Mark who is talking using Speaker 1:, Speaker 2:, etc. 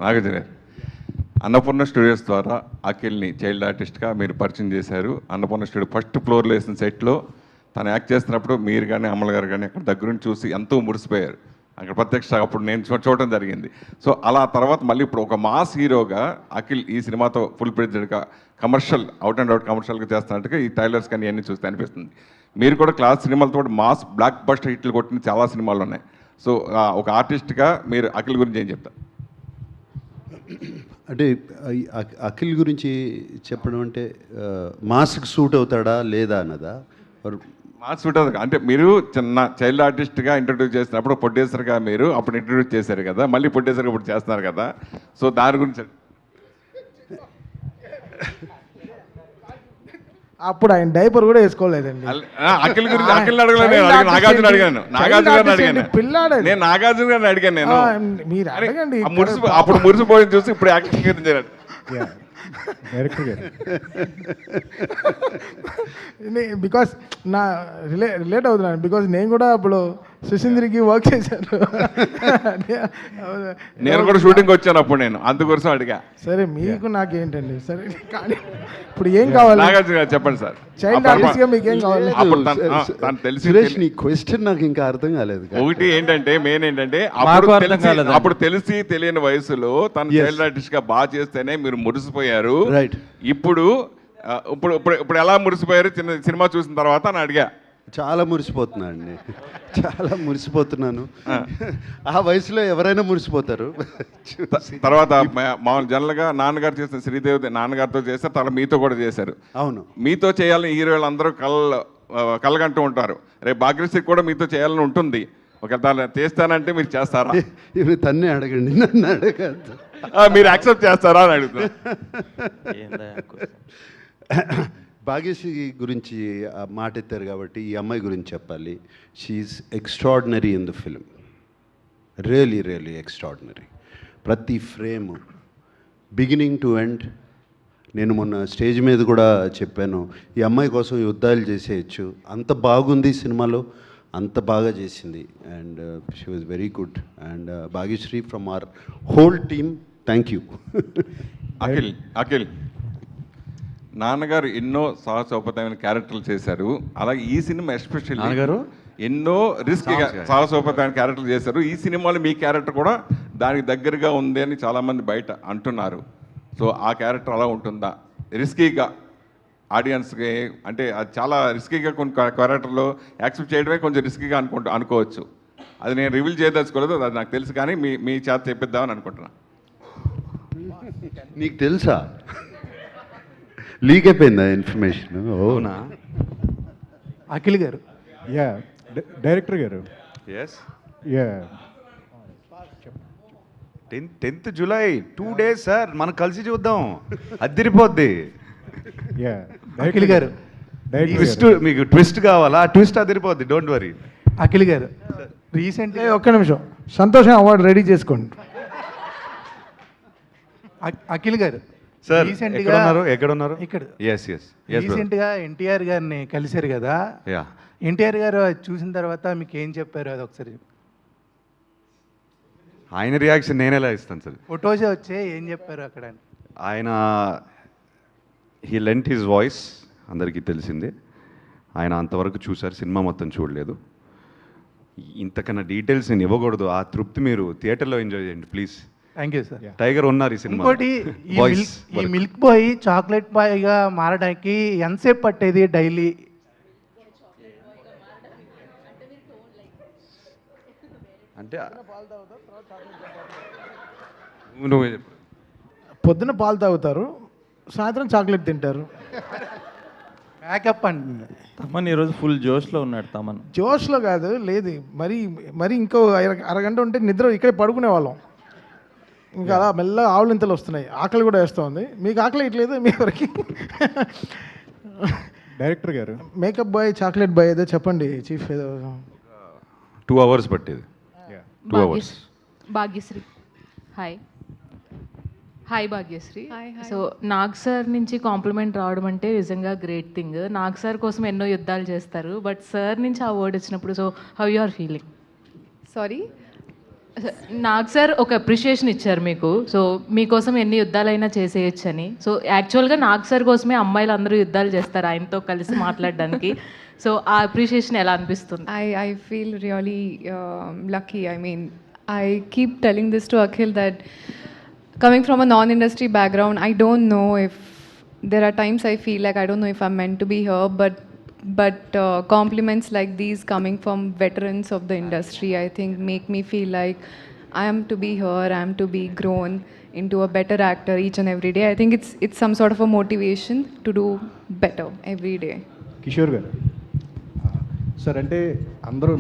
Speaker 1: నాగార్జున గారు, అన్నపూర్ణ స్టూడియోస్ ద్వారా అఖిల్ని చైల్డ్ ఆర్టిస్ట్గా మీరు పరిచయం చేశారు. అన్నపూర్ణ స్టూడియో ఫస్ట్ ఫ్లోర్లో వేసిన సెట్లో తను యాక్ట్ చేస్తున్నప్పుడు మీరు కానీ అమల్ గారు కానీ అక్కడ దగ్గరుండి చూసి ఎంతో మురిసిపోయారు. అక్కడ ప్రత్యక్ష అప్పుడు నేను చూడటం జరిగింది. సో అలా తర్వాత మళ్ళీ ఇప్పుడు ఒక మాస్ హీరోగా అఖిల్ ఈ సినిమాతో ఫుల్ ప్రెజెడ్గా కమర్షియల్ అవుట్ అండ్ అవుట్ కమర్షియల్గా చేస్తున్నట్టుగా ఈ టైలర్స్ కానీ ఇవన్నీ చూస్తే అనిపిస్తుంది. మీరు కూడా క్లాస్ సినిమాలతో మాస్ బ్లాక్ బస్టర్ హిట్లు కొట్టిన చాలా సినిమాలు ఉన్నాయి. సో ఒక ఆర్టిస్ట్గా మీరు అఖిల్ గురించి ఏం చెప్తారు?
Speaker 2: అంటే అఖిల్ గురించి చెప్పడం అంటే మాస్క్ సూట్ అవుతాడా లేదా అన్నదా?
Speaker 1: మాస్ సూట్ అవుతుంది అంటే మీరు చిన్న చైల్డ్ ఆర్టిస్ట్గా ఇంట్రడ్యూస్ చేసినప్పుడు ప్రొడ్యూసర్గా మీరు అప్పుడు ఇంట్రడ్యూస్ చేశారు కదా, మళ్ళీ ప్రొడ్యూసర్గా ఇప్పుడు చేస్తున్నారు కదా, సో దాని గురించి
Speaker 3: అప్పుడు ఆయన డైపర్ కూడా వేసుకోలేదండి.
Speaker 1: అఖిల్ గురించి అఖిల్ అడగలేదు, నాగార్జున అడిగాను, నాగార్జున గారిని అడిగాను, నేను నాగార్జున గారిని అడిగాను. నేను
Speaker 3: మీరు అడగండి.
Speaker 1: అప్పుడు మురిసిపోయింది చూసి ఇప్పుడు యాక్టింగ్ గురించి
Speaker 4: డైరెక్టర్ గారు
Speaker 3: బికాస్ నా రిలేట్ అవుతున్నాను. బికాస్ నేను కూడా అప్పుడు సుశీంద్రికి వర్క్ చేశాను.
Speaker 1: నేను కూడా షూటింగ్ వచ్చాను అప్పుడు, నేను అందుకోసం అడిగా.
Speaker 3: సరే మీకు నాకేంటండి, సరే కానీ ఇప్పుడు ఏం కావాలి?
Speaker 1: నాగార్జున గారు చెప్పండి సార్,
Speaker 3: చైల్డ్ ఆర్టిస్ట్గా మీకు ఏం కావాలి?
Speaker 2: సురేష్ నీ క్వశ్చన్ నాకు ఇంకా అర్థం కాలేదు.
Speaker 1: ఒకటి ఏంటంటే మెయిన్ ఏంటంటే అప్పుడు తెలిసి తెలియని వయసులో తను చైల్డ్ ఆర్టిస్ట్ గా బాగా చేస్తేనే మీరు మురిసిపోయారు.
Speaker 2: రైట్.
Speaker 1: ఇప్పుడు ఇప్పుడు ఇప్పుడు ఎలా మురిసిపోయారు చిన్న సినిమా చూసిన తర్వాత అని అడిగా.
Speaker 2: చాలా మురిసిపోతున్నా అండి, చాలా మురిసిపోతున్నాను. ఆ వయసులో ఎవరైనా మురిసిపోతారు.
Speaker 1: తర్వాత మామూలు జనరల్గా నాన్నగారు చేసిన శ్రీదేవి నాన్నగారితో చేశారు, తర్వాత మీతో కూడా చేశారు.
Speaker 2: అవును,
Speaker 1: మీతో చేయాలని హీరోలు అందరూ కళ్ళగంటూ ఉంటారు. రేపు భాగ్యశ్రీకి కూడా మీతో చేయాలని ఉంటుంది. ఒకవేళ చేస్తానంటే మీరు చేస్తారా?
Speaker 2: ఇవి తన్నే అడగండి, నన్ను అడగద్దు.
Speaker 1: మీరు యాక్సెప్ట్ చేస్తారా అని అడుగుతున్నా.
Speaker 2: భాగ్యశ్రీ గురించి మాట ఎత్తారు కాబట్టి ఈ అమ్మాయి గురించి చెప్పాలి. She is extraordinary in the film, really really extraordinary. ప్రతి ఫ్రేమ్ బిగినింగ్ టు ఎండ్. నేను మొన్న స్టేజ్ మీద కూడా చెప్పాను, ఈ అమ్మాయి కోసం యుద్ధాలు చేసేయచ్చు, అంత బాగుంది సినిమాలో, అంత బాగా చేసింది. And she was very good. And Bhagyashree from our whole team, thank you.
Speaker 1: Akhil నాన్నగారు ఎన్నో సాహసోపేతమైన క్యారెక్టర్లు చేశారు. అలాగే ఈ సినిమా ఎస్పెషల్లీ నాన్నగారు ఎన్నో రిస్క్గా సాహసోపేతమైన క్యారెక్టర్లు చేశారు. ఈ సినిమాలో మీ క్యారెక్టర్ కూడా దానికి దగ్గరగా ఉంది అని చాలామంది బయట అంటున్నారు. సో ఆ క్యారెక్టర్ అలా ఉంటుందా రిస్కీగా ఆడియన్స్కి? అంటే అది చాలా రిస్కీగా కొన్ని క్యారెక్టర్లో యాక్సెప్ట్ చేయడమే కొంచెం రిస్కీగా అనుకోవచ్చు. అది నేను రివీల్ చేయదలుచుకోలేదు, అది నాకు తెలుసు, కానీ మీ చేత చెప్పిద్దామని అనుకుంటున్నా.
Speaker 2: నీకు తెలుసా? లీక్ అయిపోయిందా ఇన్ఫర్మేషన్? అవునా?
Speaker 3: అఖిల్ గారు,
Speaker 4: యా డైరెక్టర్ గారు,
Speaker 5: yes
Speaker 4: yeah
Speaker 5: 10th July 2 days sir, మనం కలిసి చూద్దాం, అదిరిపోద్ది.
Speaker 4: యా
Speaker 3: అఖిల్ గారు,
Speaker 5: ట్విస్ట్, మీకు ట్విస్ట్ కావాలా? ట్విస్ట్ అదిరిపోద్ది, డోంట్ వరీ.
Speaker 3: అఖిల్ గారు రీసెంట్గా ఒక్క నిమిషం, సంతోషం అవార్డు రెడీ చేసుకోండి. అఖిల్ గారు
Speaker 5: సార్ ఎక్కడ ఉన్నారు?
Speaker 3: ఇక్కడ.
Speaker 5: ఎస్
Speaker 3: రీసెంట్గా ఎన్టీఆర్ గారిని కలిశారు కదా,
Speaker 5: యా.
Speaker 3: ఎన్టీఆర్ గారు చూసిన తర్వాత మీకు ఏం చెప్పారు అది ఒకసారి?
Speaker 5: ఆయన రియాక్షన్ నేను ఎలా ఇస్తాను సార్?
Speaker 3: ఫొటోస్ వచ్చే ఏం చెప్పారు అక్కడ?
Speaker 5: ఆయన హీ లెంట్ హిజ్ వాయిస్, అందరికీ తెలిసిందే. ఆయన అంతవరకు చూశారు, సినిమా మొత్తం చూడలేదు. ఇంతకన్నా డీటెయిల్స్ నేను ఇవ్వకూడదు. ఆ తృప్తి మీరు థియేటర్లో ఎంజాయ్ చేయండి please.
Speaker 3: Thank you sir.
Speaker 5: Tiger ఉన్నారు ఈ సినిమా.
Speaker 3: ఇంకోటి, ఈ మిల్క్ బాయ్ చాక్లెట్ బాయ్గా మారడానికి ఎంతసేపు పట్టేది డైలీ?
Speaker 5: అంటే
Speaker 3: పొద్దున పాలు తాగుతారు, సాయంత్రం చాక్లెట్ తింటారు. మేకప్ అండి.
Speaker 6: తమన్ ఈరోజు ఫుల్ జోష్లో ఉన్నాడు. తమన్
Speaker 3: జోష్లో కాదు, లేదు మరి ఇంకో అరగంట ఉంటే నిద్ర ఇక్కడే పడుకునే వాళ్ళం. ఇంకా అలా మెల్లగా ఆవులింతలు వస్తున్నాయి, ఆకలి కూడా వేస్తుంది. మీకు ఆకలి ఇట్లేదు మీ వరకు?
Speaker 4: డైరెక్టర్ గారు,
Speaker 3: మేకప్ బాయ్ చాక్లెట్ బాయ్ ఏదో చెప్పండి చీఫ్. ఏదో
Speaker 5: 2 hours పట్టేది. 2 hours.
Speaker 7: Bhagyashree, hi Bhagyashree. So Nag sir నుంచి కాంప్లిమెంట్ రావడం అంటే నిజంగా గ్రేట్ థింగ్. నాగ్ సార్ కోసం ఎన్నో యుద్ధాలు చేస్తారు, బట్ సార్ నుంచి ఆ వర్డ్ వచ్చినప్పుడు so how you are feeling?
Speaker 8: Sorry,
Speaker 7: నాకు సార్ ఒక అప్రిషియేషన్ ఇచ్చారు మీకు. సో మీకోసం ఎన్ని యుద్ధాలైనా చేసేయచ్చని. సో యాక్చువల్గా నాకు సార్ కోసమే అమ్మాయిలు అందరూ యుద్ధాలు చేస్తారు ఆయనతో కలిసి మాట్లాడడానికి. సో ఆ అప్రిషియేషన్ ఎలా అనిపిస్తుంది?
Speaker 8: I feel really lucky. I mean, I keep telling this to Akhil that coming from a non-industry background, I don't know if there are times I feel like I don't know if I'm meant to be here, but compliments like these coming from veterans of the industry, I think make me feel like I am to be here, I am to be grown into a better actor each and every day. I think it's some sort of a motivation to do better every day.
Speaker 4: Kishore గారు sir, అంటే అందరూ